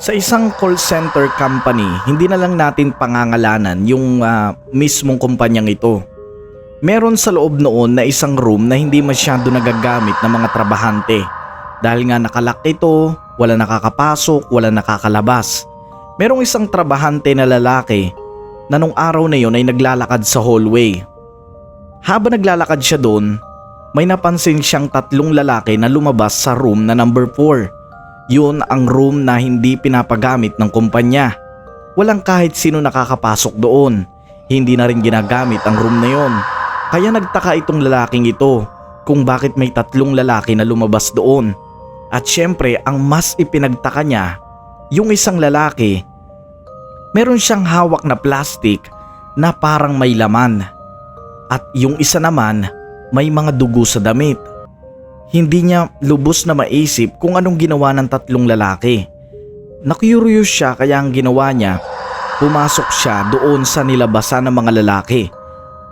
Sa isang call center company, hindi na lang natin pangangalanan yung mismong kumpanyang ito. Meron sa loob noon na isang room na hindi masyado nagagamit ng mga trabahante. Dahil nga nakalock ito, wala nakakapasok, wala nakakalabas. Merong isang trabahante na lalaki na nung araw na yon ay naglalakad sa hallway. Habang naglalakad siya doon, may napansin siyang tatlong lalaki na lumabas sa room na number 4. Yun ang room na hindi pinapagamit ng kumpanya. Walang kahit sino nakakapasok doon. Hindi na rin ginagamit ang room na yon. Kaya nagtaka itong lalaking ito kung bakit may tatlong lalaki na lumabas doon. At syempre ang mas ipinagtaka niya, yung isang lalaki, meron siyang hawak na plastic na parang may laman. At yung isa naman may mga dugo sa damit. Hindi niya lubos na maisip kung anong ginawa ng tatlong lalaki. Na-curious siya kaya ang ginawa niya, pumasok siya doon sa nilabasan ng mga lalaki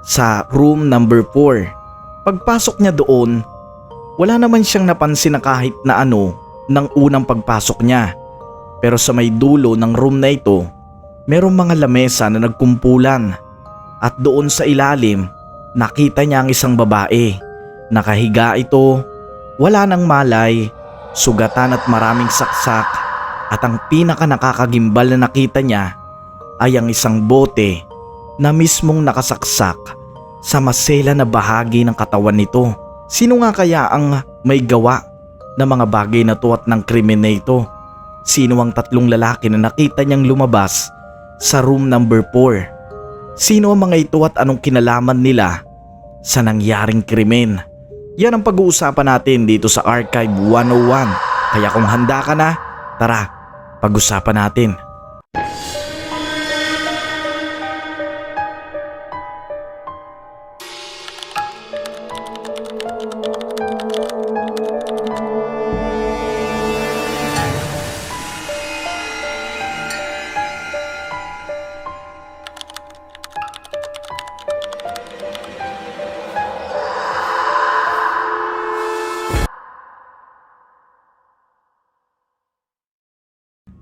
sa room number 4. Pagpasok niya doon, wala naman siyang napansin na kahit na ano ng unang pagpasok niya. Pero sa may dulo ng room na ito, merong mga lamesa na nagkumpulan. At doon sa ilalim, nakita niya ang isang babae. Nakahiga ito, wala nang malay, sugatan at maraming saksak. At ang pinaka nakakagimbal na nakita niya ay ang isang bote na mismong nakasaksak sa masela na bahagi ng katawan nito. Sino nga kaya ang may gawa ng mga bagay na to at ng krimen na ito? Sino ang tatlong lalaki na nakita niyang lumabas sa room number 4? Sino ang mga ito at anong kinalaman nila sa nangyaring krimen? Yan ang pag-uusapan natin dito sa Archive 101. Kaya kung handa ka na, tara, pag-usapan natin.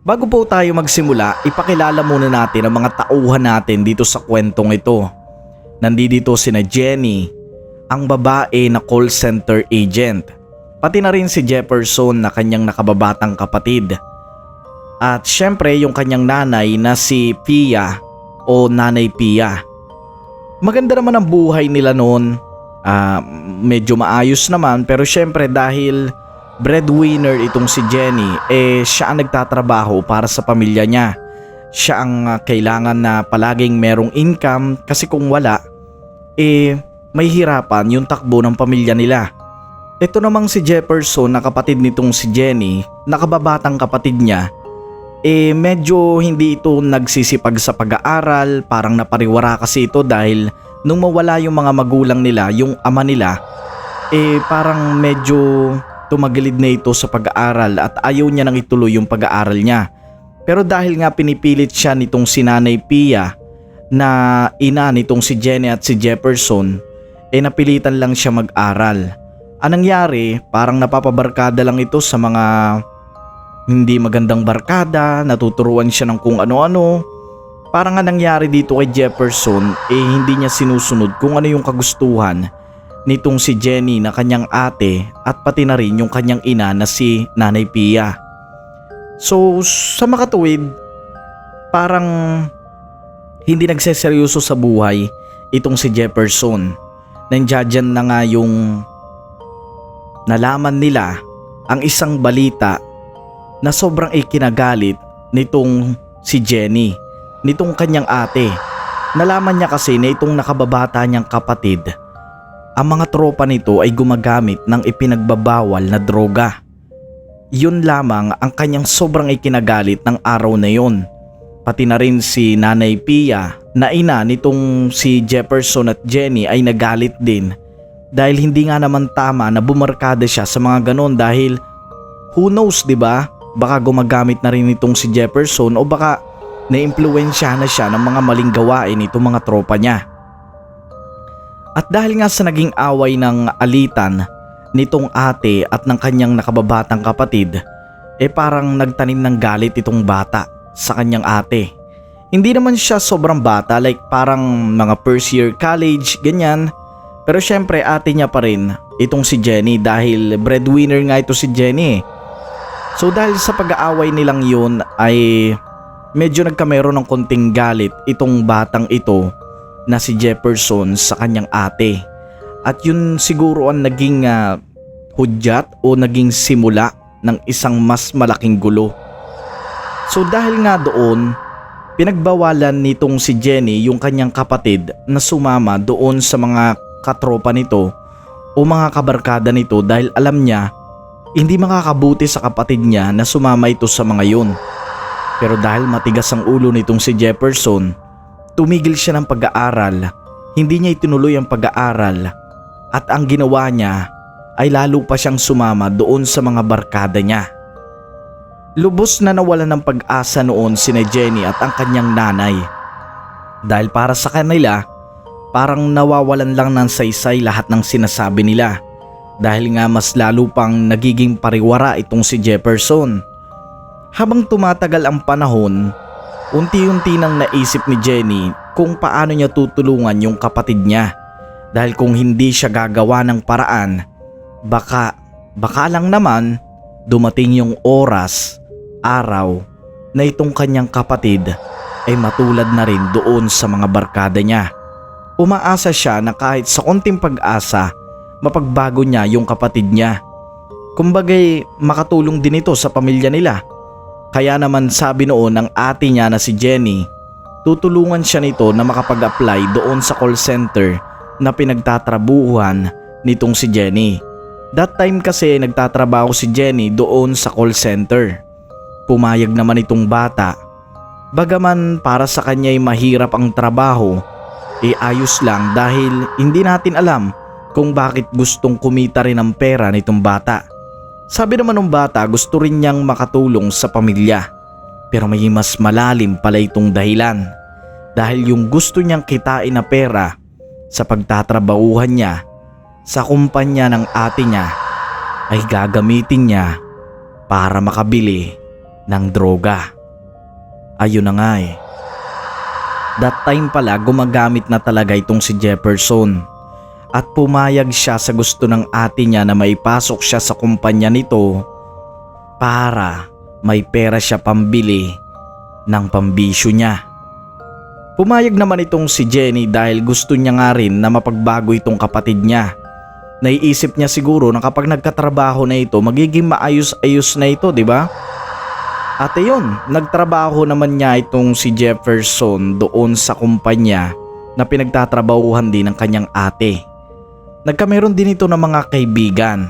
Bago po tayo magsimula, ipakilala muna natin ang mga tauhan natin dito sa kwentong ito. Nandito sina Jenny, ang babae na call center agent. Pati na rin si Jefferson na kanyang nakababatang kapatid. At syempre yung kanyang nanay na si Pia o Nanay Pia. Maganda naman ang buhay nila noon. Medyo maayos naman pero syempre dahil breadwinner itong si Jenny, siya ang nagtatrabaho para sa pamilya niya. Siya ang kailangan na palaging merong income kasi kung wala, may hirapan yung takbo ng pamilya nila. Ito namang si Jefferson na kapatid nitong si Jenny, nakababatang kapatid niya, medyo hindi ito nagsisipag sa pag-aaral, parang napariwara kasi ito dahil nung mawala yung mga magulang nila, yung ama nila, parang medyo tumagilid na ito sa pag-aaral at ayaw niya nang ituloy yung pag-aaral niya. Pero dahil nga pinipilit siya nitong si Nanay Pia na ina nitong si Jenny at si Jefferson, napilitan lang siya mag-aral. Anong nangyari, parang napapabarkada lang ito sa mga hindi magandang barkada, natuturuan siya ng kung ano-ano. Parang nga nangyari dito kay Jefferson, hindi niya sinusunod kung ano yung kagustuhan nitong si Jenny na kanyang ate at pati na rin yung kanyang ina na si Nanay Pia. So sa makatuwid, parang hindi nagseseryoso sa buhay itong si Jefferson. Nandiyan na nga yung nalaman nila ang isang balita na sobrang ikinagalit nitong si Jenny, nitong kanyang ate. Nalaman niya kasi na itong nakababata niyang kapatid, ang mga tropa nito ay gumagamit ng ipinagbabawal na droga. Yun lamang ang kanyang sobrang ikinagalit ng araw na yun. Pati na rin si Nanay Pia na ina nitong si Jefferson at Jenny ay nagalit din. Dahil hindi nga naman tama na bumarkada siya sa mga ganon dahil who knows, diba? Baka gumagamit na rin itong si Jefferson o baka na-impluwensya na siya ng mga maling gawain itong mga tropa niya. At dahil nga sa naging away ng alitan nitong ate at ng kanyang nakababatang kapatid, parang nagtanim ng galit itong bata sa kanyang ate. Hindi naman siya sobrang bata, like parang mga first year college, ganyan. Pero syempre ate niya pa rin itong si Jenny dahil breadwinner nga ito si Jenny. So dahil sa pag-aaway nilang yun ay medyo nagkameron ng konting galit itong batang ito na si Jefferson sa kanyang ate. At yun siguro ang naging hudyat o naging simula ng isang mas malaking gulo. So dahil nga doon, pinagbawalan nitong si Jenny yung kanyang kapatid na sumama doon sa mga katropa nito o mga kabarkada nito dahil alam niya hindi makakabuti sa kapatid niya na sumama ito sa mga yun. Pero dahil matigas ang ulo nitong si Jefferson, tumigil siya ng pag-aaral. Hindi niya itinuloy ang pag-aaral at ang ginawa niya ay lalo pa siyang sumama doon sa mga barkada niya. Lubos na nawalan ng pag-asa noon sina Jenny at ang kanyang nanay. Dahil para sa kanila, parang nawawalan lang ng saysay lahat ng sinasabi nila. Dahil nga mas lalo pang nagiging pariwara itong si Jefferson. Habang tumatagal ang panahon, unti-unti nang naisip ni Jenny kung paano niya tutulungan yung kapatid niya. Dahil kung hindi siya gagawa ng paraan, baka lang naman dumating yung oras, araw na itong kanyang kapatid ay matulad na rin doon sa mga barkada niya. Umaasa siya na kahit sa konting pag-asa, mapagbago niya yung kapatid niya. Kumbagay makatulong din ito sa pamilya nila. Kaya naman sabi noon ng ate niya na si Jenny, tutulungan siya nito na makapag-apply doon sa call center na pinagtatrabuhan nitong si Jenny. That time kasi nagtatrabaho si Jenny doon sa call center. Pumayag naman itong bata. Bagaman para sa kanya ay mahirap ang trabaho, ayos lang dahil hindi natin alam kung bakit gustong kumita rin ng pera nitong bata. Sabi naman ng bata gusto rin niyang makatulong sa pamilya. Pero may mas malalim pala itong dahilan. Dahil yung gusto niyang kitain na pera sa pagtatrabahuhan niya sa kumpanya ng ate niya ay gagamitin niya para makabili ng droga. Ayun na nga That time pala gumagamit na talaga itong si Jefferson at pumayag siya sa gusto ng ate niya na maipasok siya sa kumpanya nito para may pera siya pambili ng pambisyo niya. Pumayag naman itong si Jenny dahil gusto niya nga rin na mapagbago itong kapatid niya. Naiisip niya siguro na kapag nagkatrabaho na ito magiging maayos-ayos na ito, di ba? At ayun, nagtrabaho naman niya itong si Jefferson doon sa kumpanya na pinagtatrabahuhan din ng kanyang ate. Nagkameron din ito ng mga kaibigan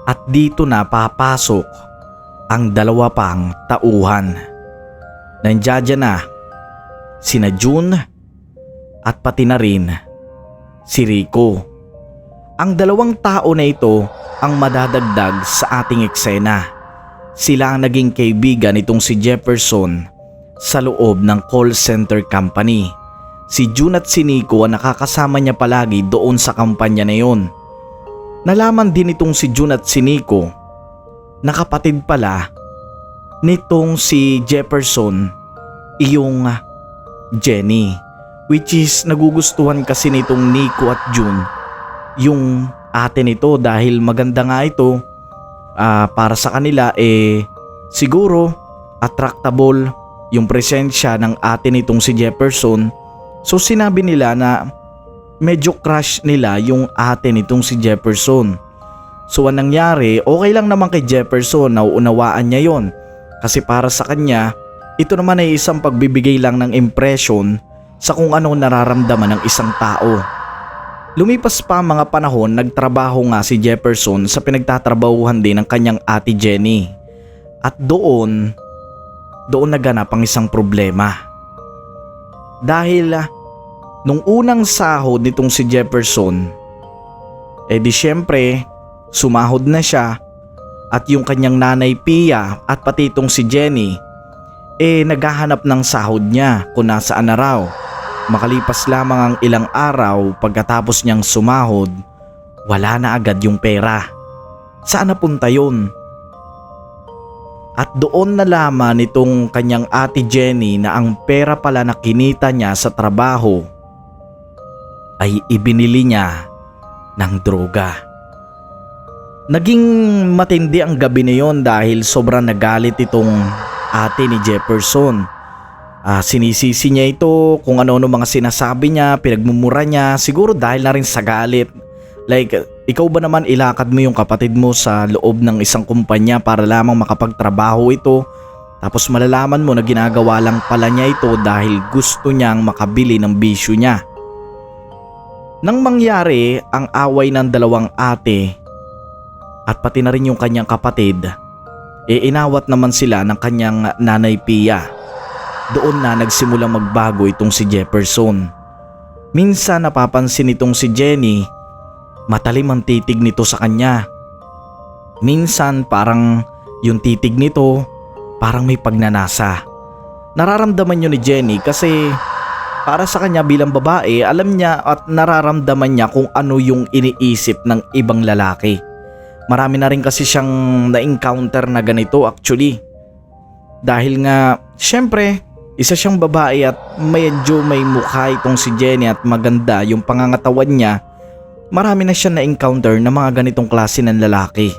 at dito na papasok ang dalawa pang tauhan. Nandiyan na sina June at pati na rin si Rico. Ang dalawang tao na ito ang madadagdag sa ating eksena. Sila ang naging kaibigan nitong si Jefferson sa loob ng call center company. Si June at si Nico ang nakakasama niya palagi doon sa kampanya na yon. Nalaman din itong si June at si Nico na kapatid pala nitong si Jefferson iyong Jenny, which is nagugustuhan kasi nitong Nico at June yung ate nito dahil maganda nga ito. Para sa kanila siguro attractable yung presensya ng ate nitong si Jefferson. So sinabi nila na medyo crush nila yung ate nitong si Jefferson. So anong nangyari, okay lang naman kay Jefferson, nauunawaan niya yon. Kasi para sa kanya, ito naman ay isang pagbibigay lang ng impression sa kung ano nararamdaman ng isang tao. Lumipas pa ang mga panahon, nagtrabaho nga si Jefferson sa pinagtatrabahuhan din ng kanyang ate Jenny. At doon naganap ang isang problema. Dahil nung unang sahod nitong si Jefferson, di syempre sumahod na siya at yung kanyang nanay Pia at pati itong si Jenny naghahanap ng sahod niya kung nasaan na raw. Makalipas lamang ang ilang araw pagkatapos niyang sumahod, wala na agad yung pera. Saan napunta yun? At doon nalaman nitong kanyang ate Jenny na ang pera pala na kinita niya sa trabaho ay ibinili niya ng droga. Naging matindi ang gabi na yon dahil sobrang nagalit itong ate ni Jefferson. Sinisisi niya ito kung ano-ano mga sinasabi niya, pinagmumura niya, siguro dahil na rin sa galit. Like, ikaw ba naman ilakad mo yung kapatid mo sa loob ng isang kumpanya para lamang makapagtrabaho ito? Tapos malalaman mo na ginagawa lang pala niya ito dahil gusto niyang makabili ng bisyo niya. Nang mangyari ang away ng dalawang ate at pati na rin yung kanyang kapatid, inawat naman sila ng kanyang nanay Pia. Doon na nagsimulang magbago itong si Jefferson. Minsan napapansin itong si Jenny, matalim ang titig nito sa kanya. Minsan parang yung titig nito parang may pagnanasa. Nararamdaman yun ni Jenny kasi para sa kanya bilang babae, alam niya at nararamdaman niya kung ano yung iniisip ng ibang lalaki. Marami na rin kasi siyang na-encounter na ganito actually. Dahil nga, syempre, isa siyang babae at medyo may mukha itong si Jenny at maganda yung pangangatawan niya. Marami na siya na-encounter na mga ganitong klase ng lalaki.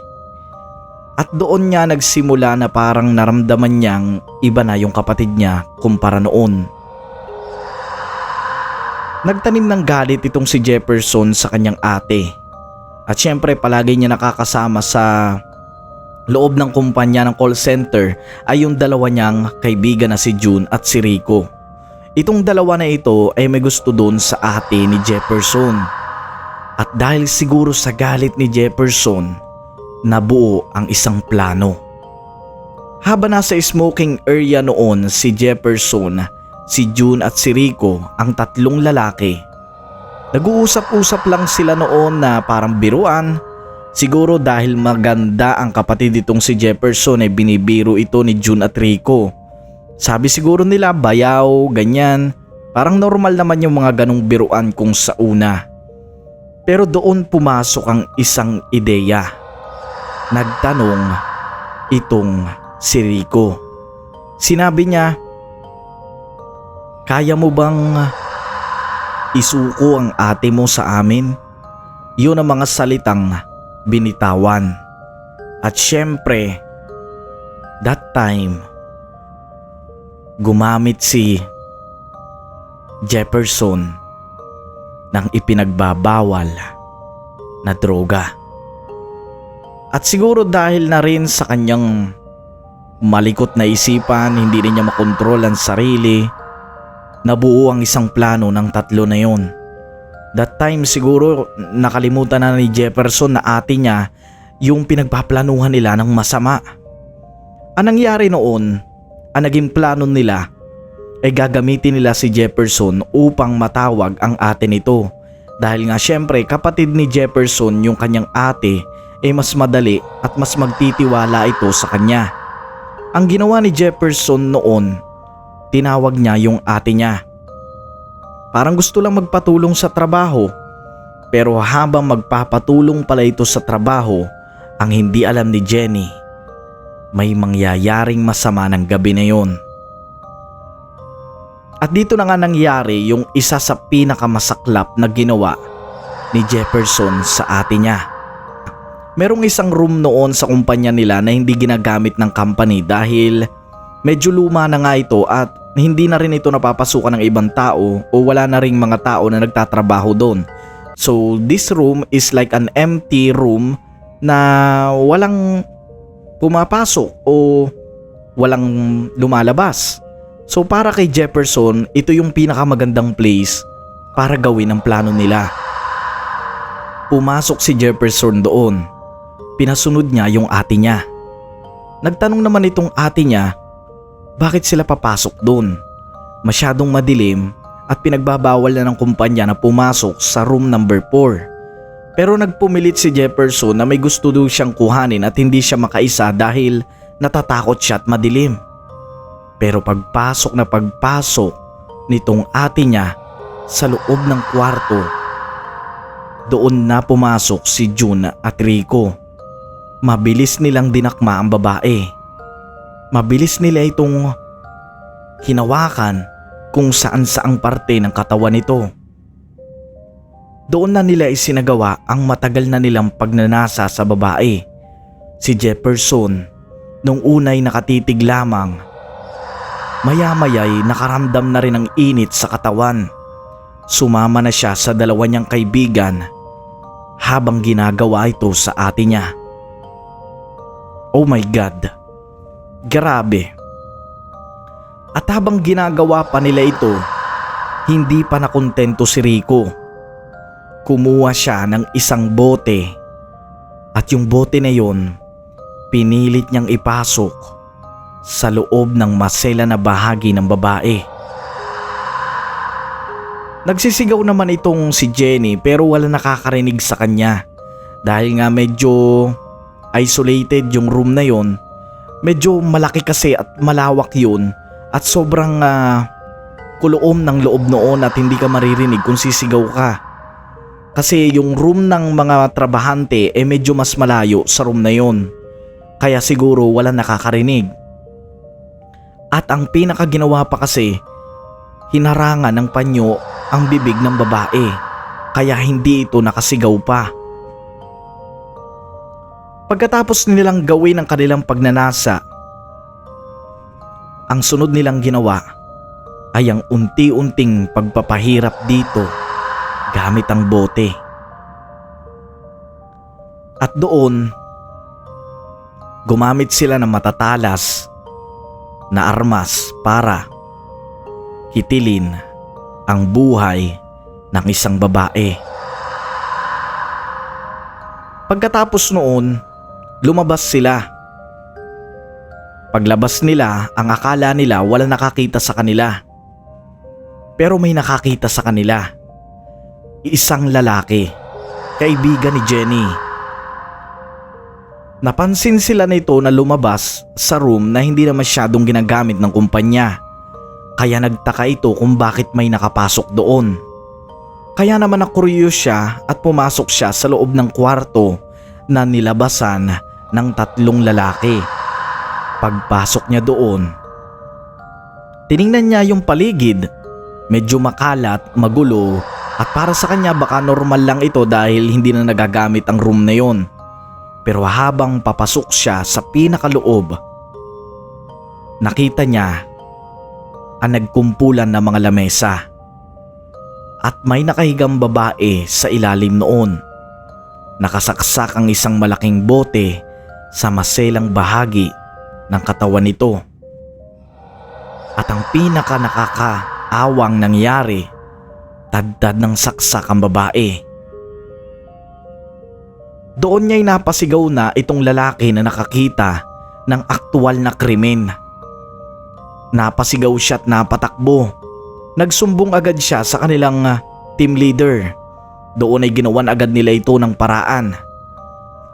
At doon niya nagsimula na parang naramdaman niyang iba na yung kapatid niya kumpara noon. Nagtanim ng galit itong si Jefferson sa kanyang ate. At syempre palagi niya nakakasama sa loob ng kumpanya ng call center ay yung dalawa niyang kaibigan na si June at si Rico. Itong dalawa na ito ay may gusto doon sa ate ni Jefferson. At dahil siguro sa galit ni Jefferson, nabuo ang isang plano. Habang nasa smoking area noon si Jefferson, si June at si Rico, ang tatlong lalaki, nag-uusap-usap lang sila noon na parang biruan. Siguro dahil maganda ang kapatid itong si Jefferson ay binibiro ito ni June at Rico. Sabi siguro nila bayaw, ganyan. Parang normal naman yung mga ganong biruan kung sa una. Pero doon pumasok ang isang ideya. Nagtanong itong si Rico. Sinabi niya, "Kaya mo bang isuko ang ate mo sa amin?" Yun ang mga salitang binitawan. At syempre, that time, gumamit si Jefferson ng ipinagbabawal na droga. At siguro dahil na rin sa kanyang malikot na isipan, hindi rin niya makontrol ang sarili, nabuo ang isang plano ng tatlo na yon. That time siguro nakalimutan na ni Jefferson na ate niya yung pinagpaplanuhan nila ng masama. Ang nangyari noon, ang naging plano nila ay gagamitin nila si Jefferson upang matawag ang ate nito. Dahil nga syempre kapatid ni Jefferson yung kanyang ate ay mas madali at mas magtitiwala ito sa kanya. Ang ginawa ni Jefferson noon, tinawag niya yung ate niya. Parang gusto lang magpatulong sa trabaho, pero habang magpapatulong pala ito sa trabaho, ang hindi alam ni Jenny, may mangyayaring masama ng gabi na yon. At dito na nga nangyari yung isa sa pinakamasaklap na ginawa ni Jefferson sa ate niya. Merong isang room noon sa kumpanya nila na hindi ginagamit ng company dahil medyo luma na nga ito at hindi na rin ito napapasukan ng ibang tao o wala na ring mga tao na nagtatrabaho doon. So this room is like an empty room na walang pumapasok o walang lumalabas. So para kay Jefferson, ito yung pinakamagandang place para gawin ang plano nila. Pumasok si Jefferson doon. Pinasunod niya yung ate niya. Nagtanong naman itong ate niya, bakit sila papasok doon? Masyadong madilim at pinagbabawal na ng kumpanya na pumasok sa room number 4. Pero nagpumilit si Jefferson na may gusto daw siyang kuhanin at hindi siya makaisa dahil natatakot siya at madilim. Pero pagpasok nitong ate niya sa loob ng kwarto, doon na pumasok si June at Rico. Mabilis nilang dinakma ang babae. mabilis nila itong hinawakan kung saan-saang parte ng katawan nito. Doon na nila isinagawa ang matagal na nilang pagnanasa sa babae. Si Jefferson nung unay nakatitig lamang. Maya-maya'y nakaramdam na rin ng init sa katawan. Sumama na siya sa dalawa niyang kaibigan habang ginagawa ito sa ate niya. Oh my God! Grabe! At habang ginagawa pa nila ito, hindi pa nakontento si Rico. Kumuha siya ng isang bote at yung bote na yon pinilit niyang ipasok sa loob ng masela na bahagi ng babae. Nagsisigaw naman itong si Jenny pero wala nakakarinig sa kanya dahil nga medyo isolated yung room na yon. Medyo malaki kasi at malawak yun at sobrang kuloom ng loob noon at hindi ka maririnig kung sisigaw ka. Kasi yung room ng mga trabahante medyo mas malayo sa room na yon. Kaya siguro wala nakakarinig. At ang pinakaginawa pa kasi, hinarangan ng panyo ang bibig ng babae. Kaya hindi ito nakasigaw pa. Pagkatapos nilang gawin ang kanilang pagnanasa, ang sunod nilang ginawa ay ang unti-unting pagpapahirap dito gamit ang bote. At doon, gumamit sila ng matatalas na armas para hitilin ang buhay ng isang babae. Pagkatapos noon, lumabas sila. Paglabas nila, ang akala nila wala nakakita sa kanila. Pero may nakakita sa kanila. Isang lalaki, kaibigan ni Jenny. Napansin sila nito na lumabas sa room na hindi na masyadong ginagamit ng kumpanya. Kaya nagtaka ito kung bakit may nakapasok doon. Kaya naman na-curious siya at pumasok siya sa loob ng kwarto na nilabasan ng 3 lalaki. Pagpasok niya doon, tiningnan niya yung paligid. Medyo makalat, magulo at para sa kanya baka normal lang ito dahil hindi na nagagamit ang room na yon. Pero habang papasok siya sa pinakaloob, nakita niya ang nagkumpulan ng mga lamesa at may nakahigang babae sa ilalim noon. Nakasaksak ang isang malaking bote sa maselang bahagi ng katawan nito. At ang pinaka nakakaawang nangyari, tadtad ng saksak ang babae. Doon niya'y napasigaw na itong lalaki na nakakita ng aktual na krimen. Napasigaw siya at napatakbo. Nagsumbong agad siya sa kanilang team leader. Doon ay ginawan agad nila ito ng paraan.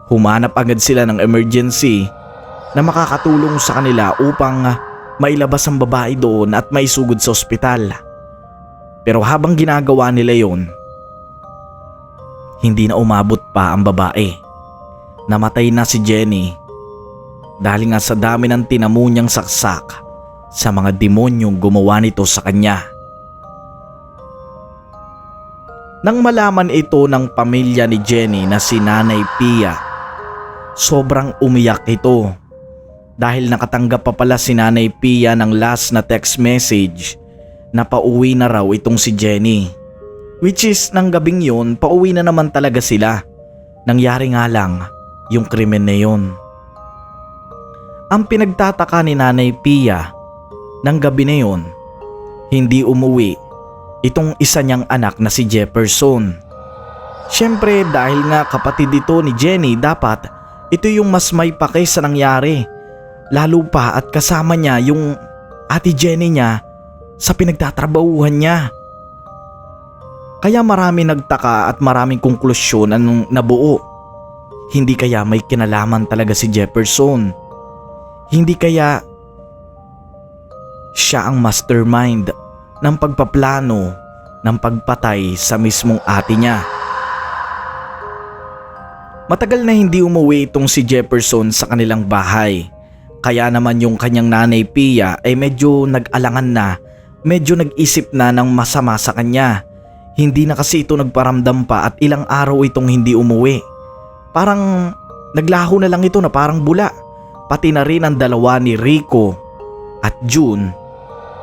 Humanap agad sila ng emergency na makakatulong sa kanila upang mailabas ang babae doon at maisugod sa ospital. Pero habang ginagawa nila yon, hindi na umabot pa ang babae. Namatay na si Jenny dahil nga sa dami ng tinamo niyang saksak sa mga demonyong gumawa nito sa kanya. Nang malaman ito ng pamilya ni Jenny na si Nanay Pia, sobrang umiyak ito dahil nakatanggap pa pala si Nanay Pia ng last na text message na pauwi na raw itong si Jenny. Which is nang gabing yun, pauwi na naman talaga sila. Nangyari nga lang yung krimen na yun. Ang pinagtataka ni Nanay Pia, nang gabi na yun, hindi umuwi itong isa niyang anak na si Jefferson. Siyempre dahil nga kapatid ito ni Jenny, dapat ito yung mas may pake sa nangyari. Lalo pa at kasama niya yung ate Jenny niya sa pinagtatrabahuhan niya. Kaya marami nagtaka at maraming konklusyon ang nabuo. Hindi kaya may kinalaman talaga si Jefferson? Hindi kaya siya ang mastermind ng pagpaplano ng pagpatay sa mismong ate niya? Matagal na hindi umuwi itong si Jefferson sa kanilang bahay. Kaya naman yung kanyang nanay Pia ay medyo nag-alangan na, medyo nag-isip na ng masama sa kanya. Hindi na kasi ito nagparamdam pa at ilang araw itong hindi umuwi. Parang naglaho na lang ito na parang bula. Pati na rin ang dalawa ni Rico at June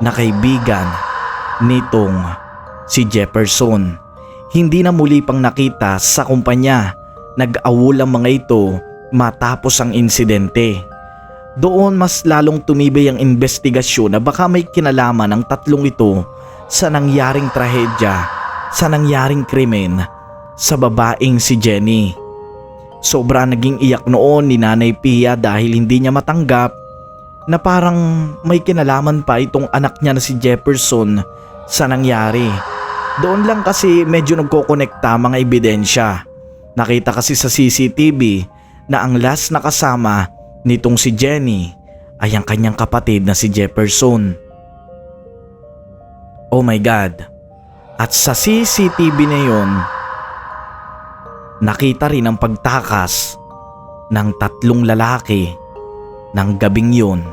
na kaibigan nitong si Jefferson. Hindi na muli pang nakita sa kumpanya. Nag-awol ang mga ito matapos ang insidente. Doon mas lalong tumibay ang investigasyon na baka may kinalaman ang tatlong ito sa nangyaring trahedya, sa nangyaring krimen sa babaeng si Jenny. Sobra naging iyak noon ni Nanay Pia dahil hindi niya matanggap na parang may kinalaman pa itong anak niya na si Jefferson sa nangyari. Doon lang kasi medyo nagkokonekta mga ebidensya. Nakita kasi sa CCTV na ang last na kasama nitong si Jenny ay ang kanyang kapatid na si Jefferson. Oh my God! At sa CCTV na yun, nakita rin ang pagtakas ng tatlong lalaki ng gabing yun.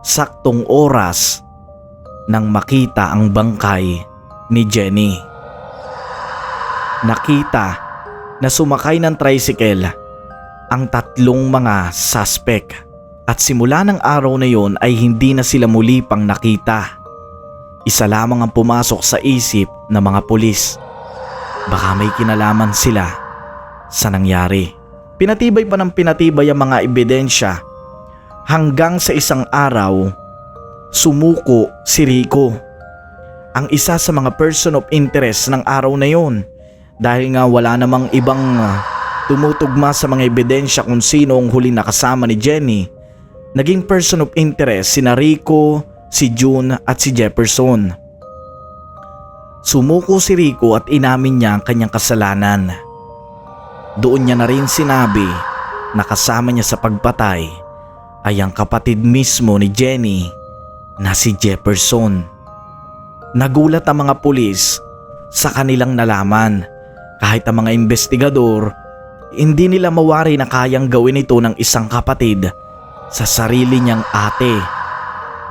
Saktong oras nang makita ang bangkay ni Jenny. Nakita na sumakay ng tricycle ang tatlong mga suspect at simula ng araw na yon ay hindi na sila muli pang nakita. Isa lamang ang pumasok sa isip ng mga pulis. Baka may kinalaman sila sa nangyari. Pinatibay pa ng pinatibay ang mga ebidensya hanggang sa isang araw sumuko si Rico. Ang isa sa mga person of interest ng araw na yon dahil nga wala namang ibang tumutugma sa mga ebidensya kung sino ang huling nakasama ni Jenny. Naging person of interest sina Rico, si June at si Jefferson. Sumuko si Rico at inamin niya ang kanyang kasalanan. Doon niya na rin sinabi na kasama niya sa pagpatay ay ang kapatid mismo ni Jenny na si Jefferson. Nagulat ang mga pulis sa kanilang nalaman. Kahit ang mga investigador, hindi nila mawari na kayang gawin ito ng isang kapatid sa sarili niyang ate.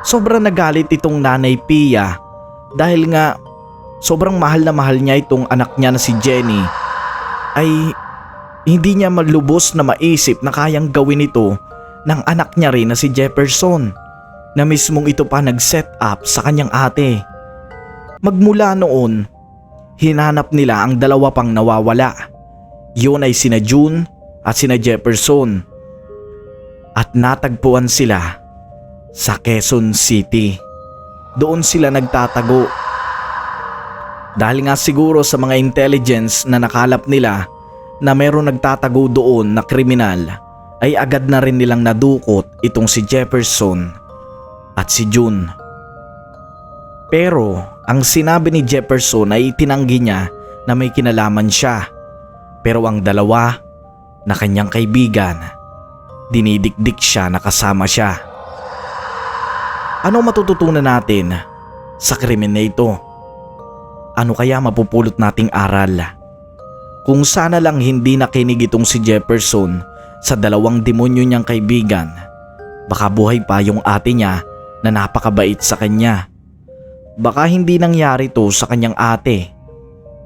Sobrang nagalit itong Nanay Pia dahil nga sobrang mahal na mahal niya itong anak niya na si Jenny, ay hindi niya malubos na maisip na kayang gawin ito ng anak niya rin na si Jefferson, na mismong ito pa nag-set up sa kanyang ate. Magmula noon, hinanap nila ang dalawa pang nawawala. Yun ay sina June at sina Jefferson. At natagpuan sila sa Quezon City. Doon sila nagtatago. Dahil nga siguro sa mga intelligence na nakalap nila na meron nagtatago doon na kriminal, ay agad na rin nilang nadukot itong si Jefferson at si June. Pero ang sinabi ni Jefferson ay itinanggi niya na may kinalaman siya. Pero ang dalawa na kanyang kaibigan, dinidikdik siya na kasama siya. Ano matututunan natin sa krimen na ito? Ano kaya mapupulot nating aral? Kung sana lang hindi nakinig itong si Jefferson sa dalawang demonyo niyang kaibigan, baka buhay pa yung ate niya na napakabait sa kanya. Baka hindi nangyari to sa kanyang ate.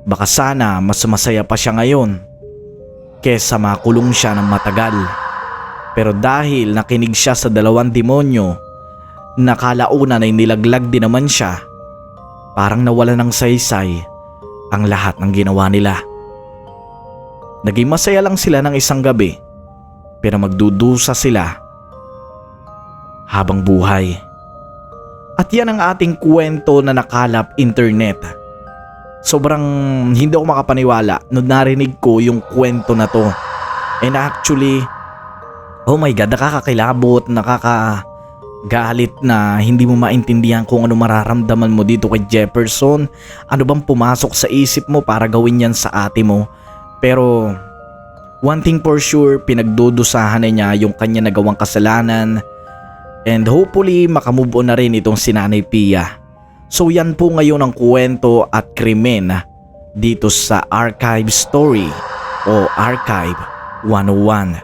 Baka sana mas masaya pa siya ngayon kesa makulong siya ng matagal. Pero dahil nakinig siya sa dalawang demonyo, nakalaunan ay nilaglag din naman siya. Parang nawala ng saysay ang lahat ng ginawa nila. Naging masaya lang sila ng isang gabi, pero magdudusa sila habang buhay. At yan ang ating kwento na nakalap internet. Sobrang hindi ako makapaniwala nung narinig ko yung kwento na to. And actually, oh my God, nakakakilabot, nakakagalit na hindi mo maintindihan kung ano mararamdaman mo dito kay Jefferson. Ano bang pumasok sa isip mo para gawin yan sa ate mo? Pero one thing for sure, pinagdudusahan na niya yung kanya nagawang kasalanan. And hopefully makamove on na rin itong si Nanay Pia. So yan po ngayon ang kwento at krimen dito sa Archive Story o Archive 101.